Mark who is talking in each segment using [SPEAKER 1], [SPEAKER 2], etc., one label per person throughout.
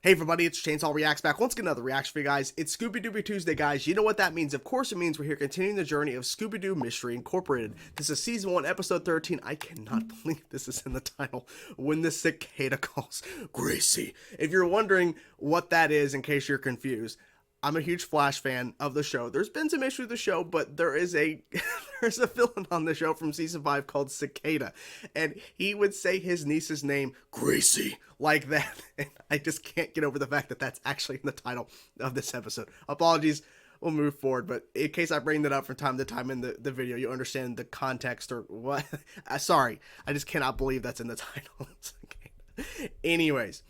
[SPEAKER 1] Hey everybody, it's Chainsaw Reacts back once again, another reaction for you guys. It's Scooby-Doo Tuesday, guys. You know what that means. Of course it means we're here continuing the journey of Scooby-Doo Mystery Incorporated. This is Season 1, Episode 13. I cannot believe this is in the title. When the Cicada calls Gracie. If you're wondering what that is, in case you're confused, I'm a huge Flash fan of the show. There's been some issues with the show, but there is a there's a villain on the show from Season 5 called Cicada. And he would say his niece's name, Gracie, like that. And I just can't get over the fact that that's actually in the title of this episode. Apologies, we'll move forward. But in case I bring that up from time to time in the video, you understand the context or what. Sorry, I just cannot believe that's in the title. Anyways.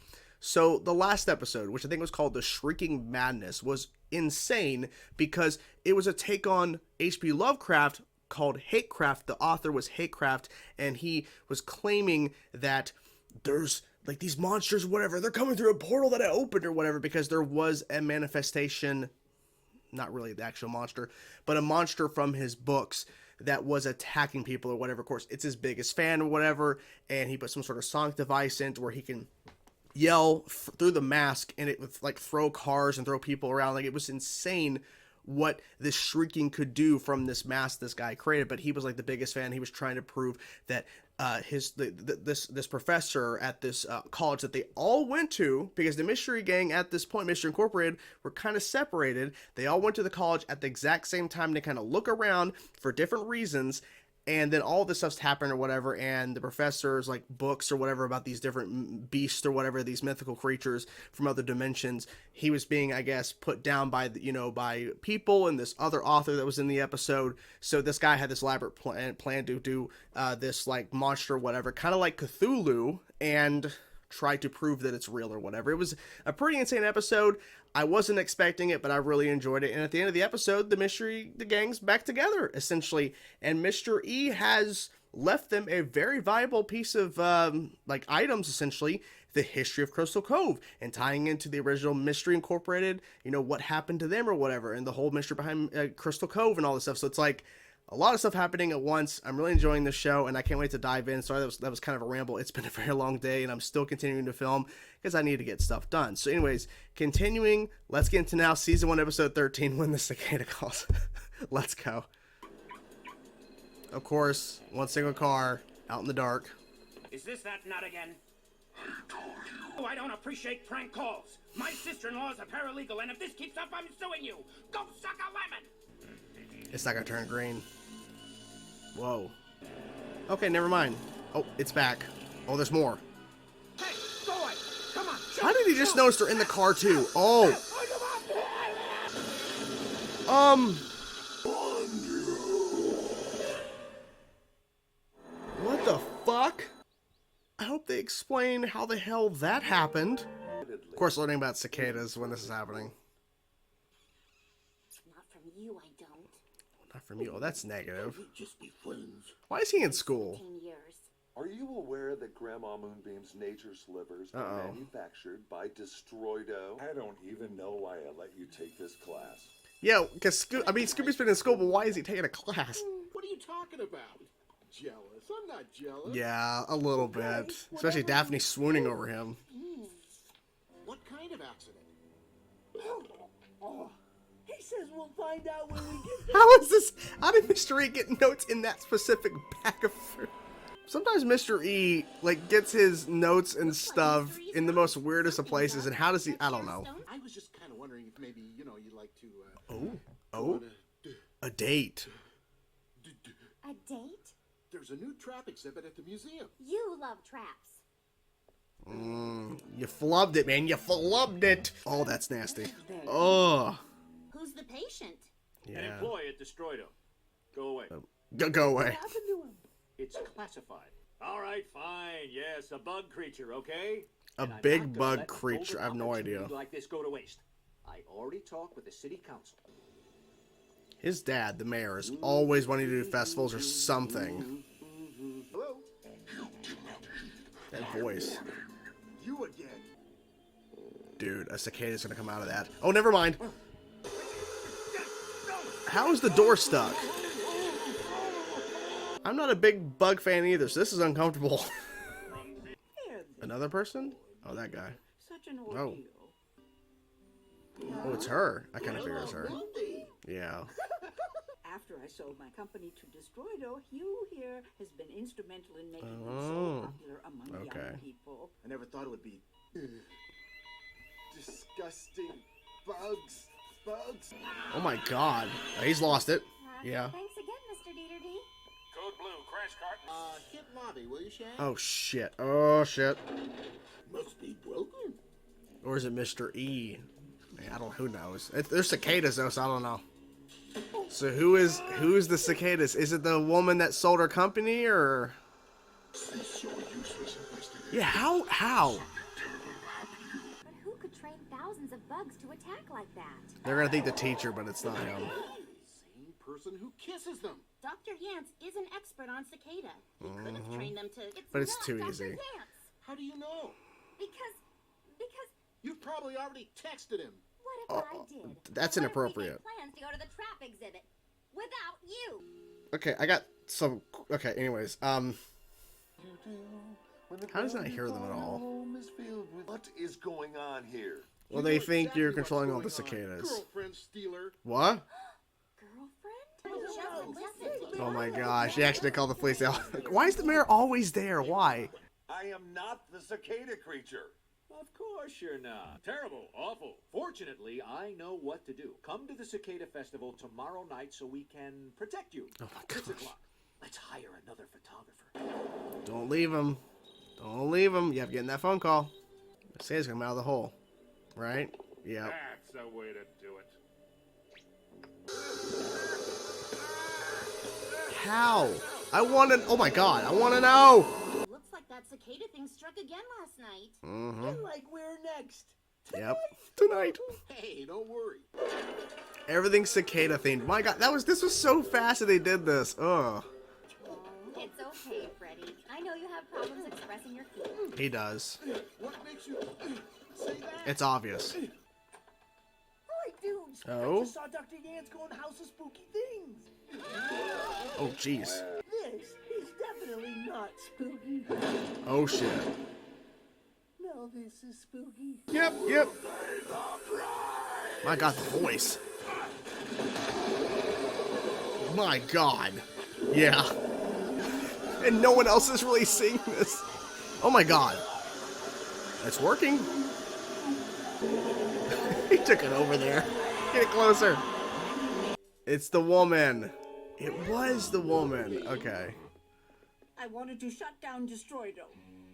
[SPEAKER 1] So the last episode, which I think was called The Shrieking Madness, was insane because it was a take on H.P. Lovecraft called Hatecraft. The author was Hatecraft, and he was claiming that there's like these monsters, whatever, they're coming through a portal that I opened or whatever, because there was a manifestation, not really the actual monster, but a monster from his books that was attacking people or whatever. Of course, it's his biggest fan or whatever, and he put some sort of sonic device into where he can yell through the mask, and it would like throw cars and throw people around. Like, it was insane what this shrieking could do from this mask this guy created. But he was like the biggest fan. He was trying to prove that this professor at this college that they all went to, because the mystery gang at this point, Mystery Incorporated, were kind of separated. They all went to the college at the exact same time to kind of look around for different reasons. And then all this stuff's happened or whatever, and the professor's like books or whatever about these different beasts or whatever, these mythical creatures from other dimensions, he was being, I guess, put down by, by people and this other author that was in the episode. So this guy had this elaborate plan to do this like monster or whatever, kind of like Cthulhu, and try to prove that it's real or whatever. It was a pretty insane episode. I wasn't expecting it, but I really enjoyed it. And at the end of the episode, the gang's back together, essentially. And Mr. E has left them a very valuable piece of, like, items, essentially. The history of Crystal Cove, and tying into the original Mystery Incorporated, what happened to them or whatever, and the whole mystery behind Crystal Cove and all this stuff. So it's like a lot of stuff happening at once. I'm really enjoying this show, and I can't wait to dive in. Sorry, that was kind of a ramble. It's been a very long day, and I'm still continuing to film because I need to get stuff done. So anyways, continuing, let's get into now Season 1, Episode 13, When the Cicada Calls. Let's go. Of course, one single car, out in the dark.
[SPEAKER 2] Is this that nut again? I told you. Oh, I don't appreciate prank calls. My sister-in-law is a paralegal, and if this keeps up, I'm suing you. Go suck a lemon!
[SPEAKER 1] It's not gonna turn green. Whoa. Okay, never mind. Oh, it's back. Oh, there's more.
[SPEAKER 2] Hey, go away! Come on!
[SPEAKER 1] How did he just notice they're in the car too? Oh. What the fuck? I hope they explain how the hell that happened. Of course, learning about cicadas when this is happening.
[SPEAKER 3] Not from you, I don't.
[SPEAKER 1] Not from you. Oh, that's negative.
[SPEAKER 4] Just be friends.
[SPEAKER 1] Why is he in school?
[SPEAKER 3] 15 years.
[SPEAKER 4] Are you aware that Grandma Moonbeam's nature slivers are manufactured by Destroido? I don't even know why I let you take this class.
[SPEAKER 1] Yeah, because Scooby's been in school, but why is he taking a class?
[SPEAKER 5] What are you talking about? Jealous? I'm not jealous.
[SPEAKER 1] Yeah, a little bit. Especially Daphne swooning over him.
[SPEAKER 5] What kind of accident?
[SPEAKER 6] He says we'll find out when we get there.
[SPEAKER 1] How is this? How did Mr. E get notes in that specific bag of fruit? Sometimes Mr. E, like, gets his notes and stuff in the most weirdest of places, and how does he? I don't know.
[SPEAKER 5] I was just kind of wondering if maybe, you'd like to,
[SPEAKER 1] A date.
[SPEAKER 3] A date?
[SPEAKER 5] There's a new trap exhibit at the museum.
[SPEAKER 3] You love traps.
[SPEAKER 1] You flubbed it, man. You flubbed it. Oh, that's nasty. Oh.
[SPEAKER 3] Who's the patient?
[SPEAKER 1] Yeah.
[SPEAKER 2] An employee at Destroido. Go away.
[SPEAKER 1] Go away.
[SPEAKER 6] What happened to him?
[SPEAKER 2] It's classified. All right, fine. Yes, a bug creature, okay?
[SPEAKER 1] A big bug creature. I have no idea.
[SPEAKER 2] Like this go to waste. I already talked with the city council.
[SPEAKER 1] His dad, the mayor, is always wanting to do festivals or something.
[SPEAKER 5] Hello?
[SPEAKER 1] That voice.
[SPEAKER 5] You again.
[SPEAKER 1] Dude, a cicada's gonna come out of that. Oh, never mind. How is the door stuck? I'm not a big bug fan either, so this is uncomfortable. Another person? Oh, that guy.
[SPEAKER 6] Such an
[SPEAKER 1] Oh.
[SPEAKER 6] ordeal.
[SPEAKER 1] Oh, it's her. I kind of figure it's her. Yeah.
[SPEAKER 7] After I sold my company to Destroido, Hugh here has been instrumental in making them so popular among young people.
[SPEAKER 5] I never thought it would be disgusting bugs.
[SPEAKER 1] Oh my God. He's lost it. Yeah.
[SPEAKER 3] Thanks again, Mr. Dieter.
[SPEAKER 2] Code blue, crash cart.
[SPEAKER 5] Hit lobby, will you, Shane?
[SPEAKER 1] Oh shit. Oh shit.
[SPEAKER 5] Must be broken.
[SPEAKER 1] Or is it Mr. E? Man, I don't. Who knows? There's cicadas though, so I don't know. So who's the cicadas? Is it the woman that sold her company, or? Yeah. How?
[SPEAKER 3] But who could train thousands of bugs to attack like that?
[SPEAKER 1] They're gonna think the teacher, but it's not him.
[SPEAKER 5] Same person who kisses them.
[SPEAKER 3] Dr. Yance is an expert on cicada. He could have trained them to...
[SPEAKER 1] But it's
[SPEAKER 3] not
[SPEAKER 1] too
[SPEAKER 3] Dr.
[SPEAKER 1] easy.
[SPEAKER 3] Yance.
[SPEAKER 5] How do you know?
[SPEAKER 3] Because
[SPEAKER 5] You probably already texted him.
[SPEAKER 3] what if I did?
[SPEAKER 1] That's
[SPEAKER 3] What
[SPEAKER 1] inappropriate.
[SPEAKER 3] if we made plans to go to the trap exhibit without you?
[SPEAKER 1] Okay, I got some. Okay, anyways, how does not hear them at all?
[SPEAKER 4] What is going on here?
[SPEAKER 1] Well,
[SPEAKER 5] You
[SPEAKER 1] they
[SPEAKER 5] know
[SPEAKER 1] think
[SPEAKER 5] exactly
[SPEAKER 1] you're
[SPEAKER 5] what's
[SPEAKER 1] controlling all
[SPEAKER 5] going
[SPEAKER 1] the
[SPEAKER 5] on.
[SPEAKER 1] cicadas.
[SPEAKER 5] Girlfriend stealer.
[SPEAKER 1] What?
[SPEAKER 3] Girlfriend? Just listen.
[SPEAKER 1] Oh my gosh, he actually called the police out. Why is the mayor always there? Why?
[SPEAKER 4] I am not the cicada creature.
[SPEAKER 8] Of course you're not. Terrible, awful. Fortunately, I know what to do. Come to the Cicada Festival tomorrow night so we can protect you.
[SPEAKER 1] Oh my
[SPEAKER 8] 6
[SPEAKER 1] gosh.
[SPEAKER 8] o'clock. Let's hire another photographer.
[SPEAKER 1] Don't leave him. Don't leave him. You have to get in that phone call. Say he's coming out of the hole. Right? Yeah.
[SPEAKER 2] That's the way to do it.
[SPEAKER 1] How? I want to. Oh my god, I want to know.
[SPEAKER 3] Looks like that cicada thing struck again last night.
[SPEAKER 1] Mm-hmm.
[SPEAKER 6] Like we're next.
[SPEAKER 1] Yep. Tonight.
[SPEAKER 5] Hey, don't worry.
[SPEAKER 1] Everything's cicada themed. My god, this was so fast that they did this. Ugh.
[SPEAKER 3] It's okay, Freddy. I know you have problems expressing your feelings.
[SPEAKER 1] He does.
[SPEAKER 5] What makes you say that?
[SPEAKER 1] It's obvious.
[SPEAKER 6] Hey, dudes.
[SPEAKER 1] Oh?
[SPEAKER 6] I just saw Dr. Yance go in the House of Spooky Things.
[SPEAKER 1] Oh jeez.
[SPEAKER 6] This is definitely not spooky.
[SPEAKER 1] Oh shit.
[SPEAKER 6] No, this is spooky.
[SPEAKER 1] Yep. My god, the voice. My god. Yeah. And no one else is really seeing this. Oh my god. It's working. He took it over there. Get closer. It's the woman. It was the woman. Okay.
[SPEAKER 7] I wanted to shut down Destroido.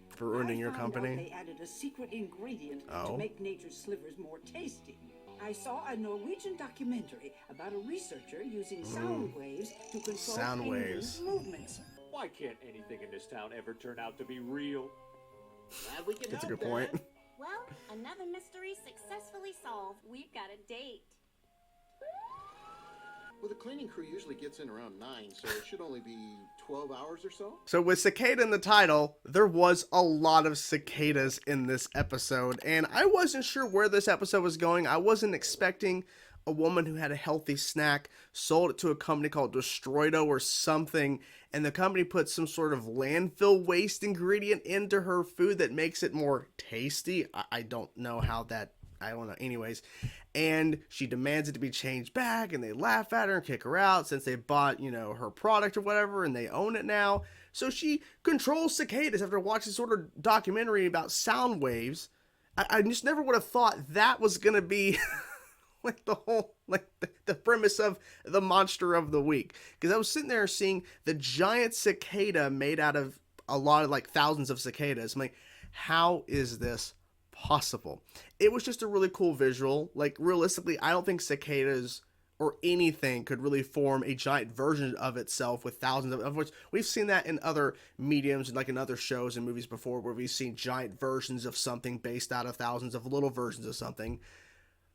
[SPEAKER 1] For ruining your
[SPEAKER 7] I found out
[SPEAKER 1] company.
[SPEAKER 7] They added a secret ingredient
[SPEAKER 1] Oh.
[SPEAKER 7] to make nature's slivers more tasty. I saw a Norwegian documentary about a researcher using sound waves to control
[SPEAKER 1] Sound
[SPEAKER 7] penguins'
[SPEAKER 1] waves.
[SPEAKER 7] movements.
[SPEAKER 8] Why can't anything in this town ever turn out to be real?
[SPEAKER 5] Glad we can
[SPEAKER 1] That's a
[SPEAKER 5] help,
[SPEAKER 1] good point.
[SPEAKER 5] Dad.
[SPEAKER 3] Well, another mystery successfully solved. We've got a date.
[SPEAKER 5] Well, the cleaning crew usually gets in around 9, so it should only be 12 hours or so.
[SPEAKER 1] So with cicada in the title, there was a lot of cicadas in this episode, and I wasn't sure where this episode was going. I wasn't expecting a woman who had a healthy snack, sold it to a company called Destroido or something, and the company put some sort of landfill waste ingredient into her food that makes it more tasty. I don't know how that... I don't know. Anyways, and she demands it to be changed back, and they laugh at her and kick her out since they bought, her product or whatever, and they own it now. So she controls cicadas after watching sort of documentary about sound waves. I just never would have thought that was going to be like the whole, like the premise of the monster of the week. Because I was sitting there seeing the giant cicada made out of a lot of like thousands of cicadas. I'm like, how is this possible? It was just a really cool visual. Like, realistically, I don't think cicadas or anything could really form a giant version of itself with thousands of which we've seen that in other mediums and like in other shows and movies before, where we've seen giant versions of something based out of thousands of little versions of something.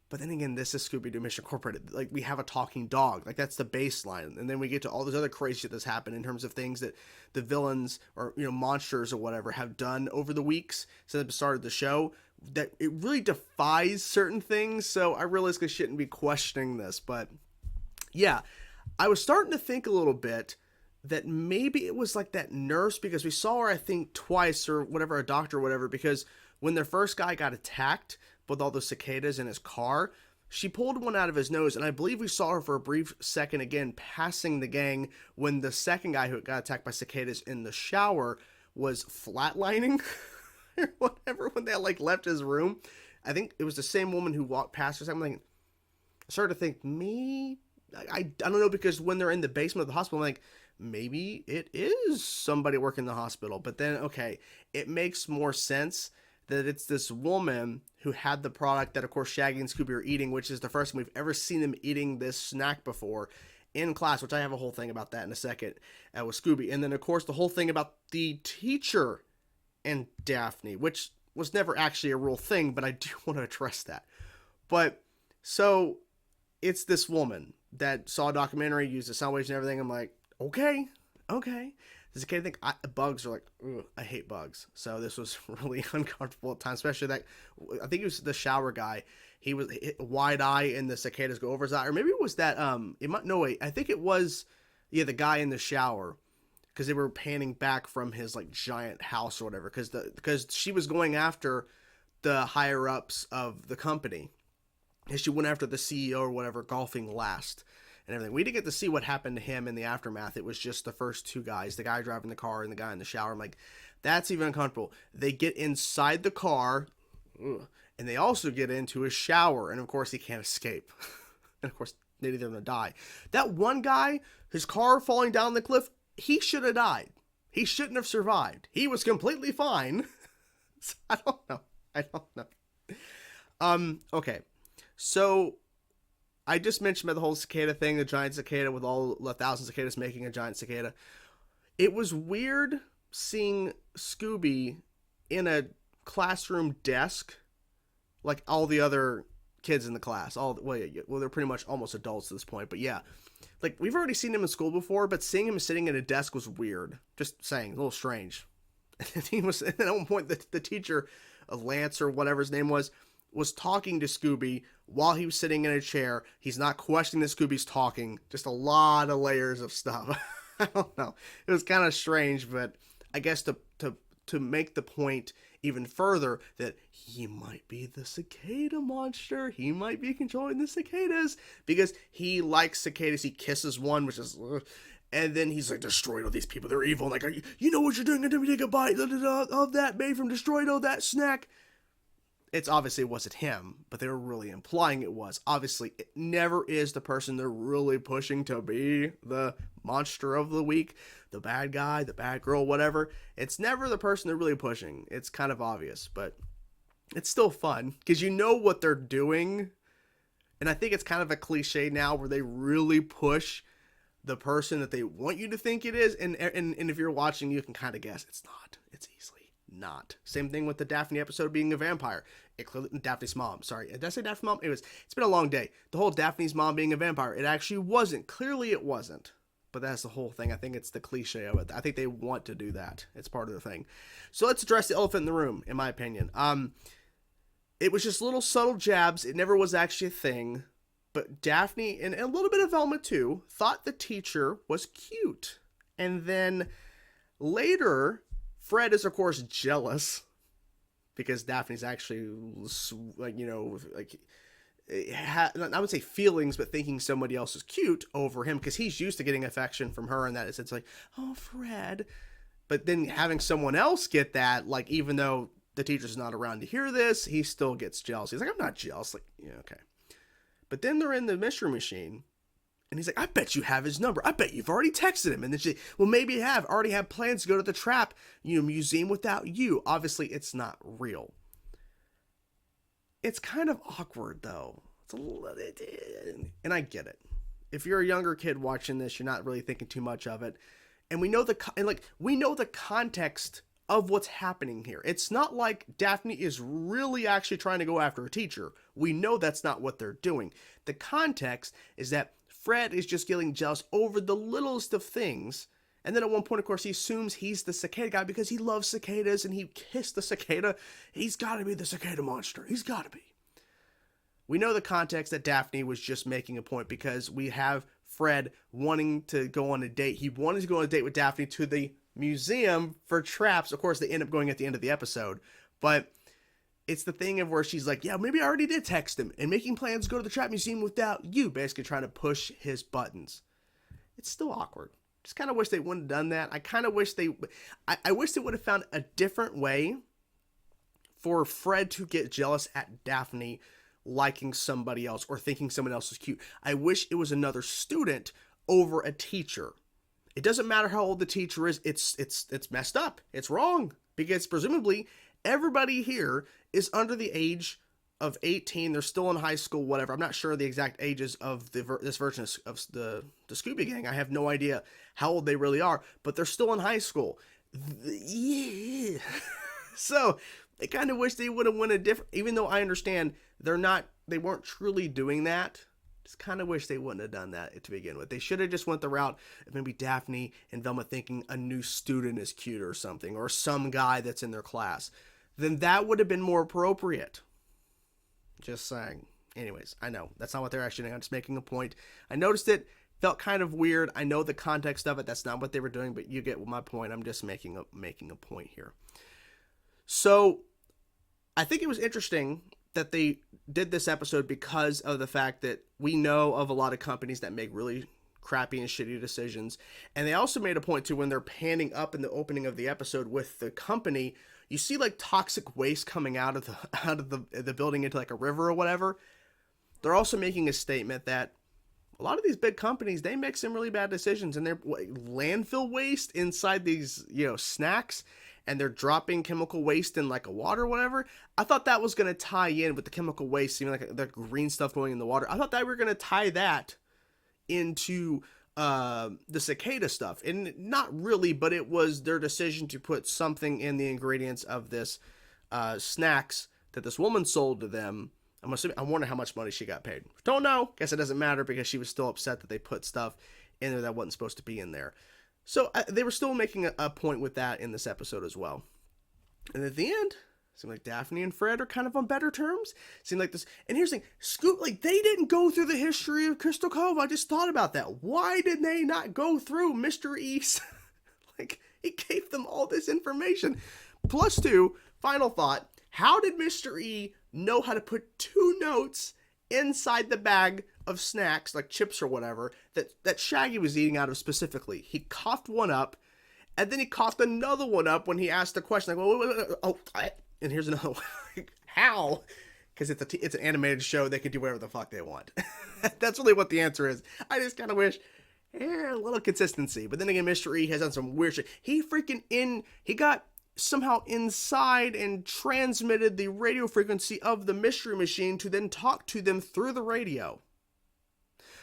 [SPEAKER 1] But then again, this is Scooby-Doo Mission Incorporated. Like, we have a talking dog. Like, that's the baseline. And then we get to all this other crazy shit that's happened in terms of things that the villains or, monsters or whatever have done over the weeks since the start of the show, that it really defies certain things. So I realistically shouldn't be questioning this. But yeah, I was starting to think a little bit that maybe it was like that nurse, because we saw her, I think, twice or whatever, a doctor or whatever, because when their first guy got attacked with all those cicadas in his car, she pulled one out of his nose, and I believe we saw her for a brief second again passing the gang when the second guy who got attacked by cicadas in the shower was flatlining or whatever when they like left his room. I think it was the same woman who walked past or something. I started to think, me, I don't know, because when they're in the basement of the hospital, I'm like, maybe it is somebody working in the hospital. But then, okay, it makes more sense that it's this woman who had the product that, of course, Shaggy and Scooby are eating, which is the first time we've ever seen them eating this snack before in class, which I have a whole thing about that in a second with Scooby. And then, of course, the whole thing about the teacher and Daphne, which was never actually a real thing, but I do want to address that. But, so, it's this woman that saw a documentary, used the sound waves and everything. I'm like, okay. Does the kid think bugs are like, ugh, I hate bugs. So this was really uncomfortable at times, especially that, I think it was the shower guy. He was wide eye and the cicadas go over his eye. Or maybe it was that, I think it was, the guy in the shower. Because they were panning back from his like giant house or whatever. Because she was going after the higher ups of the company. And she went after the CEO or whatever, golfing last. And everything. We didn't get to see what happened to him in the aftermath. It was just the first two guys, the guy driving the car and the guy in the shower. I'm like, that's even uncomfortable. They get inside the car, and they also get into his shower. And of course, he can't escape. And of course, neither of them die. That one guy, his car falling down the cliff, he should have died. He shouldn't have survived. He was completely fine. So, I don't know. Okay. So, I just mentioned about the whole cicada thing, the giant cicada with all 1,000 cicadas making a giant cicada. It was weird seeing Scooby in a classroom desk like all the other kids in the class. Well, they're pretty much almost adults at this point, but yeah. Like, we've already seen him in school before, but seeing him sitting at a desk was weird. Just saying, a little strange. And he was, at one point, the teacher, Lance or whatever his name was talking to Scooby while he was sitting in a chair. He's not questioning that Scooby's talking. Just a lot of layers of stuff. I don't know. It was kind of strange, but I guess to make the point even further that he might be the cicada monster. He might be controlling the cicadas because he likes cicadas. He kisses one, which is... And then he's like, destroyed all these people. They're evil. Like, you know what you're doing? Let me take a bite of that made from destroyed all that snack. It's obviously it wasn't him, but they were really implying it was. Obviously, it never is the person they're really pushing to be the monster of the week, the bad guy, the bad girl, whatever. It's never the person they're really pushing. It's kind of obvious, but it's still fun because you know what they're doing. And I think it's kind of a cliche now where they really push the person that they want you to think it is. And if you're watching, you can kind of guess it's not. It's easily not. Same thing with the Daphne episode being a vampire. It clearly, Daphne's mom, sorry. Did I say Daphne's mom? It's been a long day. The whole Daphne's mom being a vampire, it actually wasn't. Clearly it wasn't. But that's the whole thing. I think it's the cliche of it. I think they want to do that. It's part of the thing. So let's address the elephant in the room, in my opinion. It was just little subtle jabs. It never was actually a thing. But Daphne, and a little bit of Velma too, thought the teacher was cute. And then later, Fred is, of course, jealous because Daphne's actually, like, you know, like, I would say feelings, but thinking somebody else is cute over him because he's used to getting affection from her, and that it's like, oh, Fred. But then having someone else get that, like, even though the teacher's not around to hear this, he still gets jealous. He's like, I'm not jealous. Like, yeah, okay. But then they're in the mystery machine. And he's like, I bet you have his number. I bet you've already texted him. And then she's like, well, maybe you have. Already have plans to go to the trap, museum without you. Obviously, it's not real. It's kind of awkward, though. It's a little, and I get it. If you're a younger kid watching this, you're not really thinking too much of it. And we know the context of what's happening here. It's not like Daphne is really actually trying to go after a teacher. We know that's not what they're doing. The context is that Fred is just getting jealous over the littlest of things. And then at one point, of course, he assumes he's the cicada guy because he loves cicadas and he kissed the cicada. He's got to be the cicada monster. He's got to be. We know the context that Daphne was just making a point because we have Fred wanting to go on a date. He wanted to go on a date with Daphne to the museum for traps. Of course, they end up going at the end of the episode. But it's the thing of where she's like, yeah, maybe I already did text him, and making plans to go to the trap museum without you, basically trying to push his buttons. It's still awkward. Just kind of wish they wouldn't have done that. I kind of wish I wish they would have found a different way for Fred to get jealous at Daphne liking somebody else or thinking someone else is cute. I wish it was another student over a teacher. It doesn't matter how old the teacher is. It's messed up. It's wrong, because presumably everybody here is under the age of 18. They're still in high school, whatever. I'm not sure the exact ages of this version of the Scooby Gang. I have no idea how old they really are, but they're still in high school. Yeah. So I kind of wish they would have went a different, even though I understand they weren't truly doing that. Just kind of wish they wouldn't have done that to begin with. They should have just went the route of maybe Daphne and Velma thinking a new student is cute or something, or some guy that's in their class. Then that would have been more appropriate. Just saying. Anyways, I know that's not what they're actually doing. I'm just making a point. I noticed it, felt kind of weird. I know the context of it. That's not what they were doing, but you get my point. I'm just making a point here. So I think it was interesting that they did this episode because of the fact that we know of a lot of companies that make really crappy and shitty decisions. And they also made a point to, when they're panning up in the opening of the episode with the company, you see like toxic waste coming out of the building into like a river or whatever. They're also making a statement that a lot of these big companies, they make some really bad decisions, and they're landfill waste inside these, snacks, and they're dropping chemical waste in like a water or whatever. I thought that was going to tie in with the chemical waste, even like the green stuff going in the water. I thought that we were going to tie that into the Cicada stuff, and not really, but it was their decision to put something in the ingredients of this snacks that this woman sold to them. I wonder how much money she got paid. Don't know. Guess it doesn't matter, because she was still upset that they put stuff in there that wasn't supposed to be in there. So they were still making a point with that in this episode as well. And at the end, it seemed like Daphne and Fred are kind of on better terms. Seemed like this. And here's the thing, like, they didn't go through the history of Crystal Cove. I just thought about that. Why did they not go through Mr. East? Like, he gave them all this information. Plus two, final thought. How did Mr. E know how to put 2 notes inside the bag of snacks, like chips or whatever, that Shaggy was eating out of specifically? He coughed one up, and then he coughed another one up when he asked the question, like, and here's another one. How? Because it's an animated show. They can do whatever the fuck they want. That's really what the answer is. I just kind of wish a little consistency. But then again, Mr. E has done some weird shit. He got somehow inside and transmitted the radio frequency of the Mystery Machine to then talk to them through the radio.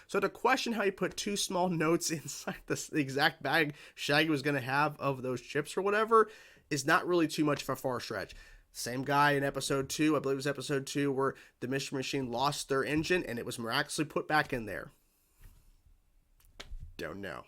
[SPEAKER 1] So to question how he put 2 small notes inside the exact bag Shaggy was going to have of those chips or whatever is not really too much of a far stretch. Same guy in episode 2, I believe it was episode 2, where the Mystery Machine lost their engine and it was miraculously put back in there. Don't know.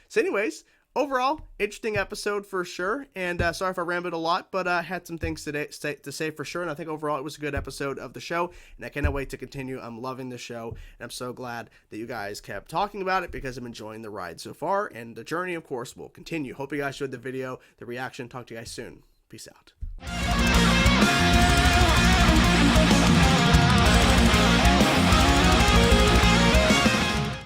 [SPEAKER 1] So anyways, overall, interesting episode for sure, and sorry if I rambled a lot, but I had some things to say for sure, and I think overall it was a good episode of the show, and I cannot wait to continue. I'm loving the show, and I'm so glad that you guys kept talking about it, because I'm enjoying the ride so far, and the journey, of course, will continue. Hope you guys enjoyed the video, the reaction. Talk to you guys soon. Peace out.